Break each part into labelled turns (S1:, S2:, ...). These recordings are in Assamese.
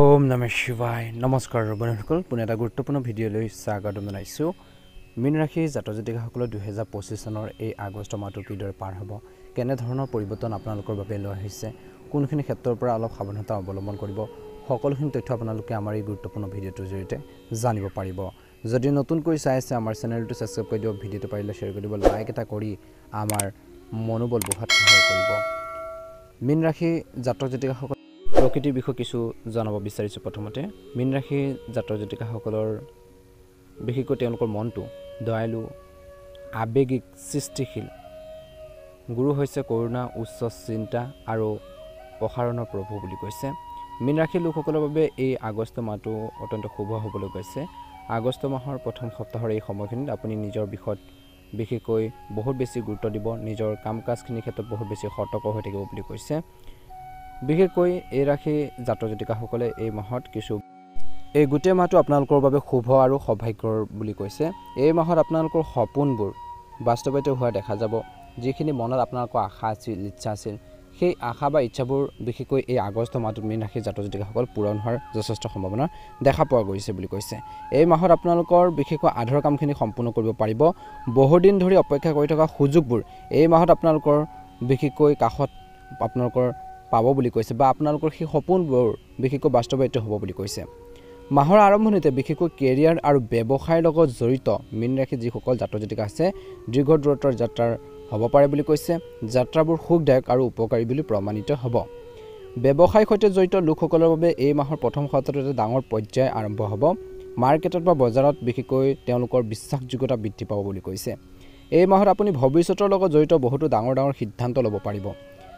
S1: ওম নমঃ শিৱায় নমস্কাৰ বন্ধুসকল পুনে এটা গুৰুত্বপূৰ্ণ ভিডিঅ'লৈ স্বাগতম জনাইছোঁ মীন ৰাশি জাতক জাতিকাসকলৰ 2025 চনৰ এই আগষ্ট মাহটো কিদৰে পাৰ হ'ব কেনে ধৰণৰ পৰিৱৰ্তন আপোনালোকৰ বাবে লৈ আহিছে কোনখিনি ক্ষেত্ৰৰ পৰা অলপ সাৱধানতা অৱলম্বন কৰিব সকলোখিনি তথ্য আপোনালোকে আমাৰ এই গুৰুত্বপূৰ্ণ ভিডিঅ'টোৰ জৰিয়তে জানিব পাৰিব যদি নতুনকৈ চাই আছে আমাৰ চেনেলটো সাবস্ক্ৰাইব কৰি দিয়ক ভিডিঅ'টো পাৰিলে শ্বেয়াৰ কৰি দিব লাইক এটা কৰি আমাৰ মনোবল বঢ়াত সহায় কৰিব মীন ৰাশি জাতক জাতিকাসকল প্ৰকৃতিৰ বিষয়ে কিছু জানিব বিচাৰিছোঁ প্ৰথমতে মীন ৰাশি জাতক জাতিকাসকলৰ বিশেষকৈ তেওঁলোকৰ মনটো দয়ালু আবেগিক সৃষ্টিশীল গুৰু হৈছে কৰোণা উচ্চ চিন্তা আৰু প্ৰসাৰণৰ প্ৰভু বুলি কৈছে মীন ৰাশিৰ লোকসকলৰ বাবে এই আগষ্ট মাহটো অত্যন্ত শুভ হ'বলৈ গৈছে আগষ্ট মাহৰ প্ৰথম সপ্তাহৰ এই সময়খিনিত আপুনি নিজৰ বিষয়ত বিশেষকৈ বহুত বেছি গুৰুত্ব দিব নিজৰ কাম কাজখিনিৰ ক্ষেত্ৰত বহুত বেছি সতৰ্ক হৈ থাকিব বুলি কৈছে বিশেষকৈ এই ৰাশি জাতক জাতিকাসকলে এই মাহত কিছু এই গোটেই মাহটো আপোনালোকৰ বাবে শুভ আৰু সৌভাগ্যৰ বুলি কৈছে এই মাহত আপোনালোকৰ সপোনবোৰ বাস্তৱায়িত হোৱা দেখা যাব যিখিনি মনত আপোনালোকৰ আশা আছিল ইচ্ছা আছিল সেই আশা বা ইচ্ছাবোৰ বিশেষকৈ এই আগষ্ট মাহটোত মীন ৰাশি জাতক জাতিকাসকল পূৰণ হোৱাৰ যথেষ্ট সম্ভাৱনা দেখা পোৱা গৈছে বুলি কৈছে এই মাহত আপোনালোকৰ বিশেষকৈ আধৰুৱা কামখিনি সম্পূৰ্ণ কৰিব পাৰিব বহুদিন ধৰি অপেক্ষা কৰি থকা সুযোগবোৰ এই মাহত আপোনালোকৰ বিশেষকৈ কাষত আপোনালোকৰ পাব বুলি কৈছে বা আপোনালোকৰ সেই সপোনবোৰ বিশেষকৈ বাস্তৱায়িত হ'ব বুলি কৈছে মাহৰ আৰম্ভণিতে বিশেষকৈ কেৰিয়াৰ আৰু ব্যৱসায়ৰ লগত জড়িত মীন ৰাশি যিসকল জাতক জাতিকা আছে দীৰ্ঘ দূৰত্বৰ যাত্ৰাৰ হ'ব পাৰে বুলি কৈছে যাত্ৰাবোৰ সুখদায়ক আৰু উপকাৰী বুলি প্ৰমাণিত হ'ব ব্যৱসায়ৰ সৈতে জড়িত লোকসকলৰ বাবে এই মাহৰ প্ৰথম সপ্তাহত এটা ডাঙৰ পৰ্যায় আৰম্ভ হ'ব মাৰ্কেটত বা বজাৰত বিশেষকৈ তেওঁলোকৰ বিশ্বাসযোগ্যতা বৃদ্ধি পাব বুলি কৈছে এই মাহত আপুনি ভৱিষ্যতৰ লগত জড়িত বহুতো ডাঙৰ সিদ্ধান্ত ল'ব পাৰিব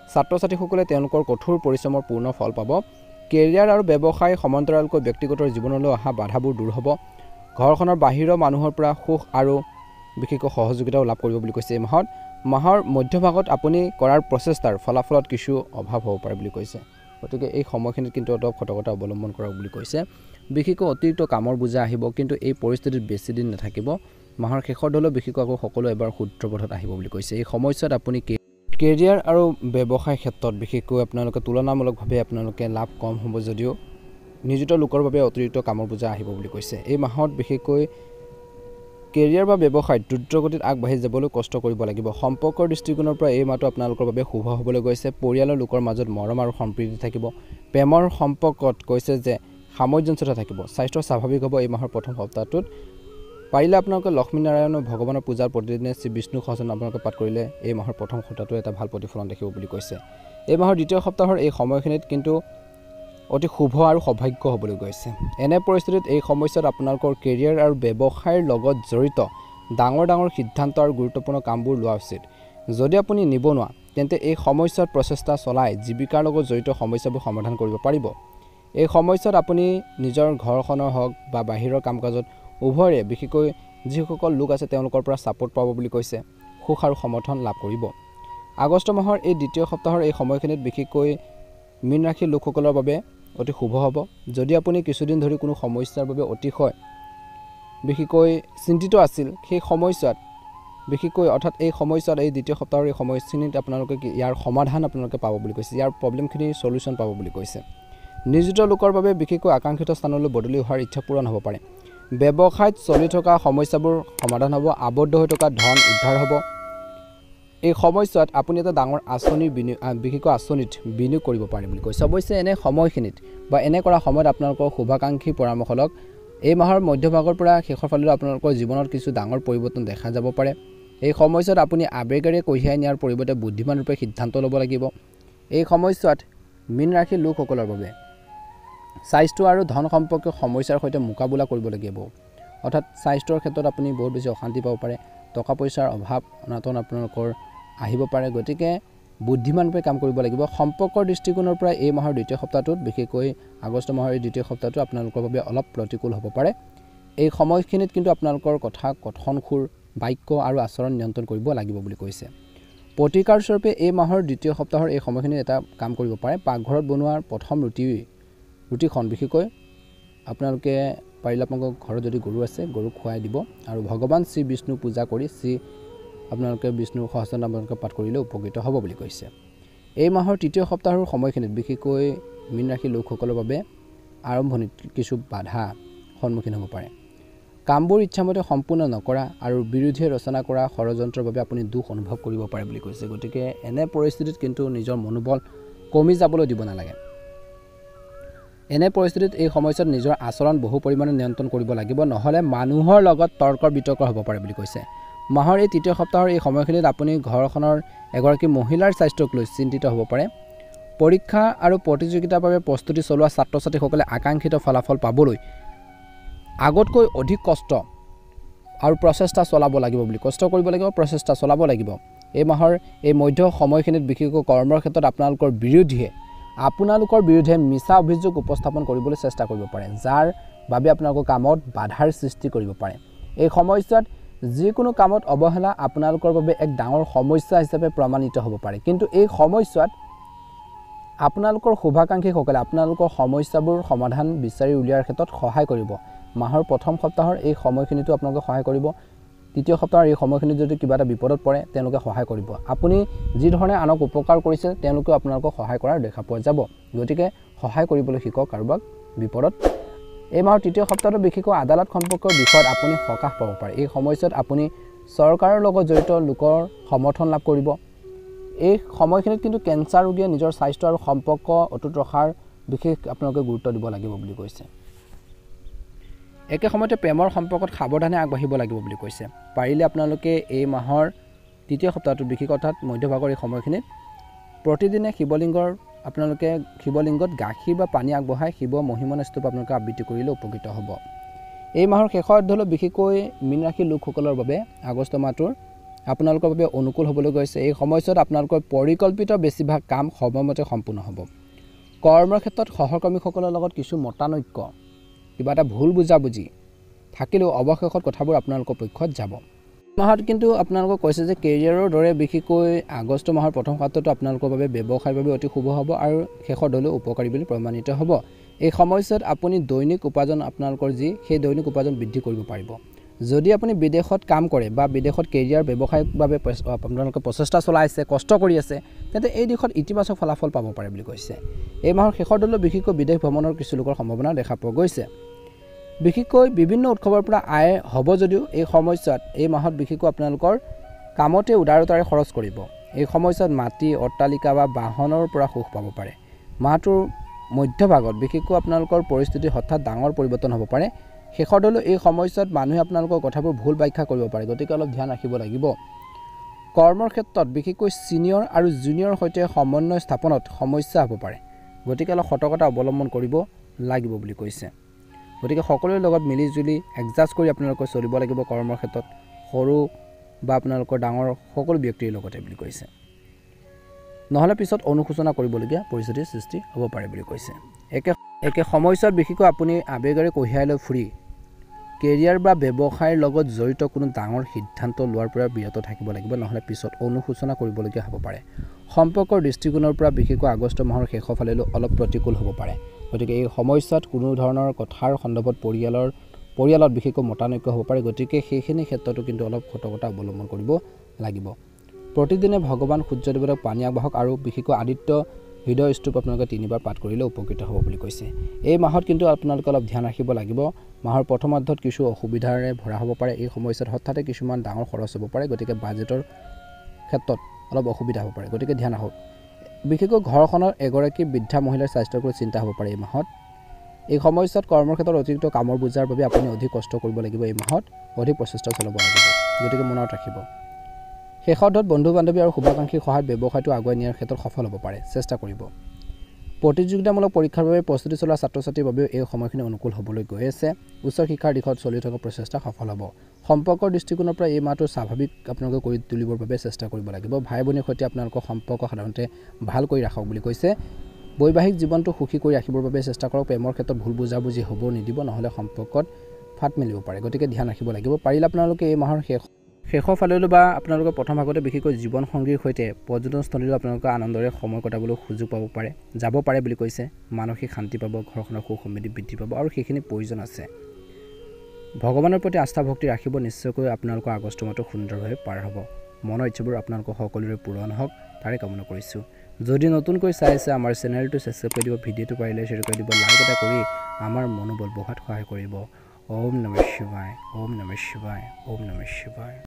S1: ছাত্ৰ ছাত্ৰীসকলে তেওঁলোকৰ কঠোৰ পৰিশ্ৰমৰ পূৰ্ণ ফল পাব কেৰিয়াৰ আৰু ব্যৱসায় সমান্তৰালকৈ ব্যক্তিগত জীৱনলৈ অহা বাধাবোৰ দূৰ হ'ব ঘৰখনৰ বাহিৰৰ মানুহৰ পৰা সুখ আৰু বিশেষকৈ সহযোগিতাও লাভ কৰিব বুলি কৈছে এই মাহৰ মধ্যভাগত আপুনি কৰাৰ প্ৰচেষ্টাৰ ফলাফলত কিছু অভাৱ হ'ব পাৰে বুলি কৈছে গতিকে এই সময়খিনিত কিন্তু অলপ সতৰ্কতা অৱলম্বন কৰক বুলি কৈছে বিশেষকৈ অতিৰিক্ত কামৰ বোজা আহিব কিন্তু এই পৰিস্থিতিত বেছি দিন নাথাকিব মাহৰ শেষৰ দলৰ বিশেষকৈ আকৌ সকলো এবাৰ সূত্ৰপথত আহিব বুলি কৈছে এই সময়ছোৱাত আপুনি কেৰিয়াৰ আৰু ব্যৱসায় ক্ষেত্ৰত বিশেষকৈ আপোনালোকে তুলনামূলকভাৱে আপোনালোকে লাভ কম হ'ব যদিও নিয়োজিত লোকৰ বাবে অতিৰিক্ত কামৰ বোজা আহিব বুলি কৈছে এই মাহত বিশেষকৈ কেৰিয়াৰ বা ব্যৱসায় দ্ৰুতগতিত আগবাঢ়ি যাবলৈ কষ্ট কৰিব লাগিব সম্পৰ্কৰ দৃষ্টিকোণৰ পৰা এই মাহটো আপোনালোকৰ বাবে শুভ হ'বলৈ গৈছে পৰিয়ালৰ লোকৰ মাজত মৰম আৰু সম্প্ৰীতি থাকিব প্ৰেমৰ সম্পৰ্কত কৈছে যে সামঞ্জস্যতা থাকিব স্বাস্থ্য স্বাভাৱিক হ'ব এই মাহৰ প্ৰথম সপ্তাহটোত পাৰিলে আপোনালোকে লক্ষ্মী নাৰায়ণ ভগৱানৰ পূজাৰ প্ৰতিদিনে শ্ৰী বিষ্ণু সহস্ৰনাম আপোনালোকে পাঠ কৰিলে এই মাহৰ প্ৰথম সপ্তাহটো এটা ভাল প্ৰতিফলন দেখিব বুলি কৈছে এই মাহৰ দ্বিতীয় সপ্তাহৰ এই সময়খিনিত কিন্তু অতি শুভ আৰু সৌভাগ্য হ'বলৈ গৈছে এনে পৰিস্থিতিত এই সময়ছোৱাত আপোনালোকৰ কেৰিয়াৰ আৰু ব্যৱসায়ৰ লগত জড়িত ডাঙৰ সিদ্ধান্ত আৰু গুৰুত্বপূৰ্ণ কামবোৰ লোৱা উচিত যদি আপুনি নিবনুৱা তেন্তে এই সময়ছোৱাত প্ৰচেষ্টা চলাই জীৱিকাৰ লগত জড়িত সমস্যাবোৰ সমাধান কৰিব পাৰিব এই সময়ছোৱাত আপুনি নিজৰ ঘৰখনৰ হওক বা বাহিৰৰ কাম কাজত উভয়ৰে বিশেষকৈ যিসকল লোক আছে তেওঁলোকৰ পৰা ছাপোৰ্ট পাব বুলি কৈছে সুখ আৰু সমৰ্থন লাভ কৰিব আগষ্ট মাহৰ এই দ্বিতীয় সপ্তাহৰ এই সময়খিনিত বিশেষকৈ মীন ৰাশিৰ লোকসকলৰ বাবে অতি শুভ হ'ব যদি আপুনি কিছুদিন ধৰি কোনো সমস্যাৰ বাবে অতিশয় বিশেষকৈ চিন্তিত আছিল সেই সময়ছোৱাত বিশেষকৈ অৰ্থাৎ এই সময়ছোৱাত এই দ্বিতীয় সপ্তাহৰ এই সময়খিনিত আপোনালোকে ইয়াৰ সমাধান আপোনালোকে পাব বুলি কৈছে ইয়াৰ প্ৰব্লেমখিনি সলিউশ্যন পাব বুলি কৈছে নিয়োজিত লোকৰ বাবে বিশেষকৈ আকাংক্ষিত স্থানলৈ বদলি হোৱাৰ ইচ্ছা পূৰণ হ'ব পাৰে ব্যৱসায়ত চলি থকা সমস্যাবোৰ সমাধান হ'ব আবদ্ধ হৈ থকা ধন উদ্ধাৰ হ'ব এই সময়ছোৱাত আপুনি এটা ডাঙৰ আঁচনি বিশেষকৈ আঁচনিত বিনিয়োগ কৰিব পাৰে বুলি কৈছে অৱশ্যে এনে সময়খিনিত বা এনে কৰা সময়ত আপোনালোকৰ শুভাকাংক্ষী পৰামৰ্শ লওক এই মাহৰ মধ্যভাগৰ পৰা শেষৰ ফাললৈ আপোনালোকৰ জীৱনত কিছু ডাঙৰ পৰিৱৰ্তন দেখা যাব পাৰে এই সময়ছোৱাত আপুনি আবেগেৰে কঢ়িয়াই নিয়াৰ পৰিৱৰ্তে বুদ্ধিমান ৰূপে সিদ্ধান্ত ল'ব লাগিব এই সময়ছোৱাত মীন ৰাশিৰ লোকসকলৰ বাবে স্বাস্থ্য আৰু ধন সম্পৰ্কীয় সমস্যাৰ সৈতে মোকাবিলা কৰিব লাগিব অৰ্থাৎ স্বাস্থ্যৰ ক্ষেত্ৰত আপুনি বহুত বেছি অশান্তি পাব পাৰে টকা পইচাৰ অভাৱ অনাটন আপোনালোকৰ আহিব পাৰে গতিকে বুদ্ধিমানভাৱে কাম কৰিব লাগিব সম্পৰ্কৰ দৃষ্টিকোণৰ পৰা এই মাহৰ দ্বিতীয় সপ্তাহটোত বিশেষকৈ আগষ্ট মাহৰ এই দ্বিতীয় সপ্তাহটো আপোনালোকৰ বাবে অলপ প্ৰতিকূল হ'ব পাৰে এই সময়খিনিত কিন্তু আপোনালোকৰ কথা কথন সুৰ বাক্য আৰু আচৰণ নিয়ন্ত্ৰণ কৰিব লাগিব বুলি কৈছে প্ৰতিকাৰ স্বৰূপে এই মাহৰ দ্বিতীয় সপ্তাহৰ এই সময়খিনিত এটা কাম কৰিব পাৰে পাকঘৰত বনোৱাৰ প্ৰথম ৰুটিখন বিশেষকৈ আপোনালোকে পাৰিলে আপোনালোকৰ ঘৰত যদি গৰু আছে গৰুক খুৱাই দিব আৰু ভগৱান শ্ৰী বিষ্ণু পূজা কৰি আপোনালোকে বিষ্ণুৰ সহস্ৰনাম আপোনালোকে পাঠ কৰিলে উপকৃত হ'ব বুলি কৈছে এই মাহৰ তৃতীয় সপ্তাহৰ সময়খিনিত বিশেষকৈ মীন ৰাশিৰ লোকসকলৰ বাবে আৰম্ভণিত কিছু বাধা সন্মুখীন হ'ব পাৰে কামবোৰ ইচ্ছামতে সম্পূৰ্ণ নকৰা আৰু বিৰোধীয়ে ৰচনা কৰা ষড়যন্ত্ৰৰ বাবে আপুনি দুখ অনুভৱ কৰিব পাৰে বুলি কৈছে গতিকে এনে পৰিস্থিতিত কিন্তু নিজৰ মনোবল কমি যাবলৈ দিব নালাগে এনে পৰিস্থিতিত এই সময়ছোৱাত নিজৰ আচৰণ বহু পৰিমাণে নিয়ন্ত্ৰণ কৰিব লাগিব নহলে মানুহৰ লগত তৰ্ক বিতৰ্ক হ'ব পাৰে বুলি কৈছে মাহৰ এই তৃতীয় সপ্তাহৰ এই সময়খিনিত আপুনি ঘৰখনৰ এগৰাকী মহিলাৰ স্বাস্থ্যক লৈ চিন্তিত হ'ব পাৰে পৰীক্ষা আৰু প্ৰতিযোগিতাৰ বাবে প্ৰস্তুতি চলোৱা ছাত্ৰ-ছাত্ৰীসকলে আকাংক্ষিত ফলাফল পাবলৈ আগতকৈ অধিক কষ্ট আৰু প্ৰচেষ্টা চলাব লাগিব বুলি কষ্ট কৰিব লাগিব প্ৰচেষ্টা চলাব লাগিব এই মাহৰ এই মধ্য সময়খিনিত বিশেষকৈ কৰ্মৰ ক্ষেত্ৰত আপোনালোকৰ বিৰুদ্ধে মিছা অভিযোগ উপস্থাপন কৰিবলৈ চেষ্টা কৰিব পাৰে যাৰ বাবে আপোনালোকৰ কামত বাধাৰ সৃষ্টি কৰিব পাৰে এই সময়ছোৱাত যিকোনো কামত অৱহেলা আপোনালোকৰ বাবে এক ডাঙৰ সমস্যা হিচাপে প্ৰমাণিত হ'ব পাৰে কিন্তু এই সময়ছোৱাত আপোনালোকৰ শুভাকাংক্ষীসকলে আপোনালোকৰ সমস্যাবোৰ সমাধান বিচাৰি উলিয়াৰ ক্ষেত্ৰত সহায় কৰিব মাহৰ প্ৰথম সপ্তাহৰ এই সময়খিনিতো আপোনালোকে সহায় কৰিব তৃতীয় সপ্তাহৰ এই সময়খিনিত যদি কিবা এটা বিপদত পৰে তেওঁলোকে সহায় কৰিব আপুনি যি ধৰণে আনক উপকাৰ কৰিছে তেওঁলোকে আপোনালোকক সহায় কৰাৰ দেখা পোৱা যাব গতিকে সহায় কৰিবলৈ শিকক কাৰোবাক বিপদত এই মাহৰ তৃতীয় সপ্তাহত বিশেষকৈ আদালত সম্পৰ্কৰ বিষয়ত আপুনি সকাহ পাব পাৰে এই সময়ছোৱাত আপুনি চৰকাৰৰ লগত জড়িত লোকৰ সমৰ্থন লাভ কৰিব এই সময়খিনিত কিন্তু কেঞ্চাৰ ৰোগীয়ে নিজৰ স্বাস্থ্য আৰু সম্পৰ্ক অটুট ৰখাৰ বিশেষ আপোনালোকে গুৰুত্ব দিব লাগিব বুলি কৈছে একে সময়তে প্ৰেমৰ সম্পৰ্কত সাৱধানে আগবাঢ়িব লাগিব বুলি কৈছে পাৰিলে আপোনালোকে এই মাহৰ তৃতীয় সপ্তাহটো বিশেষ অৰ্থাৎ মধ্যভাগৰ এই সময়খিনিত প্ৰতিদিনে শিৱলিংগত গাখীৰ বা পানী আগবঢ়াই শিৱ মহিমন স্তূপ আপোনালোকে আবৃত্তি কৰিলে উপকৃত হ'ব এই মাহৰ শেষৰ অৰ্ধলৈ বিশেষকৈ মীন ৰাশিৰ লোকসকলৰ বাবে আগষ্ট মাহটোৰ আপোনালোকৰ বাবে অনুকূল হ'বলৈ গৈছে এই সময়ছোৱাত আপোনালোকৰ পৰিকল্পিত বেছিভাগ কাম সময়মতে সম্পূৰ্ণ হ'ব কৰ্মৰ ক্ষেত্ৰত সহকৰ্মীসকলৰ লগত কিছু মতানৈক্য কিবা এটা ভুল বুজাবুজি থাকিলেও অৱশেষত কথাবোৰ আপোনালোকৰ পক্ষত যাব মাহত কিন্তু আপোনালোকক কৈছে যে কেৰিয়াৰৰ দৰে বিশেষকৈ আগষ্ট মাহৰ প্ৰথম সপ্তাহটো আপোনালোকৰ বাবে ব্যৱসায়ৰ বাবে অতি শুভ হ'ব আৰু শেষৰ দলৈ উপকাৰী বুলি প্ৰমাণিত হ'ব এই সময়ছোৱাত আপুনি দৈনিক উপাৰ্জন আপোনালোকৰ সেই দৈনিক উপাৰ্জন বৃদ্ধি কৰিব পাৰিব যদি আপুনি বিদেশত কাম কৰে বা বিদেশত কেৰিয়াৰ ব্যৱসায়িক বাবে আপোনালোকে প্ৰচেষ্টা চলাই আছে কষ্ট কৰি আছে তেন্তে এই দিশত ইতিবাচক ফলাফল পাব পাৰে বুলি কৈছে এই মাহৰ শেষৰ দলৈ বিশেষকৈ বিদেশ ভ্ৰমণৰ কিছু লোকৰ সম্ভাৱনা দেখা পোৱা গৈছে বিশেষকৈ বিভিন্ন উৎসৱৰ পৰা আয় হ'ব যদিও এই সময়ছোৱাত এই মাহত বিশেষকৈ আপোনালোকৰ কামতে উদাৰতাৰে খৰচ কৰিব এই সময়ছোৱাত মাটি অট্টালিকা বা বাহনৰ পৰা সুখ পাব পাৰে মাহটোৰ মধ্যভাগত বিশেষকৈ আপোনালোকৰ পৰিস্থিতি হঠাৎ ডাঙৰ পৰিৱৰ্তন হ'ব পাৰে শেষৰ দলৈ এই সময়ছোৱাত মানুহে আপোনালোকৰ কথাবোৰ ভুল ব্যাখ্যা কৰিব পাৰে গতিকে অলপ ধ্যান ৰাখিব লাগিব কৰ্মৰ ক্ষেত্ৰত বিশেষকৈ সিনিয়ৰ আৰু জুনিয়ৰৰ সৈতে সমন্বয় স্থাপনত সমস্যা হ'ব পাৰে গতিকে অলপ সতৰ্কতা অৱলম্বন কৰিব লাগিব বুলি কৈছে গতিকে সকলোৰে লগত মিলি জুলি এডজাষ্ট কৰি আপোনালোকে চলিব লাগিব কৰ্মৰ ক্ষেত্ৰত সৰু বা আপোনালোকৰ ডাঙৰ সকলো ব্যক্তিৰ লগতে বুলি কৈছে নহলে পিছত অনুশোচনা কৰিবলগীয়া পৰিস্থিতিৰ সৃষ্টি হ'ব পাৰে বুলি কৈছে একে সময়ছোৱাত বিশেষকৈ আপুনি আবেগেৰে কঢ়িয়াই লৈ ফুৰি কেৰিয়াৰ বা ব্যৱসায়ৰ লগত জড়িত কোনো ডাঙৰ সিদ্ধান্ত লোৱাৰ পৰা বিৰত থাকিব লাগিব নহলে পিছত অনুশোচনা কৰিবলগীয়া হ'ব পাৰে সম্পৰ্কৰ দৃষ্টিকোণৰ পৰা বিশেষকৈ আগষ্ট মাহৰ শেষৰ ফালেলৈ অলপ প্ৰতিকূল হ'ব পাৰে গতিকে এই সময়ছোৱাত কোনো ধৰণৰ কথাৰ সন্দৰ্ভত পৰিয়ালত বিশেষকৈ মতানৈক্য হ'ব পাৰে গতিকে সেইখিনি ক্ষেত্ৰতো কিন্তু অলপ সতৰ্কতা অৱলম্বন কৰিব লাগিব প্ৰতিদিনে ভগৱান সূৰ্যদেৱক পানী আগবঢ়াওক আৰু বিশেষকৈ আদিত্য হৃদয় স্তূপ আপোনালোকে 3বাৰ পাঠ কৰিলে উপকৃত হ'ব বুলি কৈছে এই মাহত কিন্তু আপোনালোকে অলপ ধ্যান ৰাখিব লাগিব মাহৰ প্ৰথমাৰ্ধত কিছু অসুবিধাৰে ভৰা হ'ব পাৰে এই সময়ছোৱাত হঠাতে কিছুমান ডাঙৰ খৰচ হ'ব পাৰে গতিকে বাজেটৰ ক্ষেত্ৰত অলপ অসুবিধা হ'ব পাৰে গতিকে ধ্যান ৰাখক বিশেষকৈ ঘৰখনৰ এগৰাকী বৃদ্ধা মহিলাৰ স্বাস্থ্যৰ ওপৰত চিন্তা হ'ব পাৰে এই মাহত এই সময়ছোৱাত কৰ্মৰ ক্ষেত্ৰত অতিৰিক্ত কামৰ বোজাৰ বাবে আপুনি অধিক কষ্ট কৰিব লাগিব এই মাহত অধিক প্ৰচেষ্টা চলাব লাগিব গতিকে মনত ৰাখিব শেষত বন্ধু বান্ধৱী আৰু শুভাকাংক্ষীৰ সহায়ত ব্যৱসায়টো আগুৱাই নিয়াৰ ক্ষেত্ৰত সফল হ'ব পাৰে চেষ্টা কৰিব প্ৰতিযোগিতামূলক পৰীক্ষাৰ বাবে প্ৰস্তুতি চলোৱা ছাত্ৰ-ছাত্ৰীৰ বাবেও এই সময়খিনি অনুকূল হ'বলৈ গৈ আছে উচ্চ শিক্ষাৰ দিশত চলি থকা প্ৰচেষ্টা সফল হ'ব সম্পৰ্কৰ দৃষ্টিকোণৰ পৰা এই মাহটো স্বাভাৱিক আপোনালোকে কৰি তুলিবৰ বাবে চেষ্টা কৰিব লাগিব ভাই ভনীৰ সৈতে আপোনালোকৰ সম্পৰ্ক সাধাৰণতে ভাল কৰি ৰাখক বুলি কৈছে বৈবাহিক জীৱনটো সুখী কৰি ৰাখিবৰ বাবে চেষ্টা কৰক প্ৰেমৰ ক্ষেত্ৰত ভুল বুজাবুজি হ'ব নিদিব নহলে সম্পৰ্কত ফাট মেলিব পাৰে গতিকে ধ্যান ৰাখিব লাগিব পাৰিলে আপোনালোকে এই মাহৰ শেষৰ ফালেলৈ বা আপোনালোকৰ প্ৰথম ভাগতে বিশেষকৈ জীৱন সংগীৰ সৈতে পৰ্যটনস্থলীলৈ আপোনালোকে আনন্দৰে সময় কটাবলৈ সুযোগ পাব পাৰে যাব পাৰে বুলি কৈছে মানসিক শান্তি পাব ঘৰখনৰ সুখ সমৃদ্ধি বৃদ্ধি পাব আৰু সেইখিনি প্ৰয়োজন আছে ভগৱানৰ প্ৰতি আস্থা ভক্তি ৰাখিব নিশ্চয়কৈ আপোনালোকৰ আগষ্ট মাহটো সুন্দৰভাৱে পাৰ হ'ব মনৰ ইচ্ছাবোৰ আপোনালোকৰ সকলোৰে পূৰণ হওক তাৰে কামনা কৰিছোঁ যদি নতুনকৈ চাই আছে আমাৰ চেনেলটো সাবস্ক্ৰাইব কৰি দিব ভিডিঅ'টো পাৰিলে শ্বেয়াৰ কৰি দিব লাইক এটা কৰি আমাৰ মনোবল বঢ়াত সহায় কৰিব। ওম নমঃ শিৱায়, ওম নমঃ শিৱায়, ওম নমঃ শিৱায়।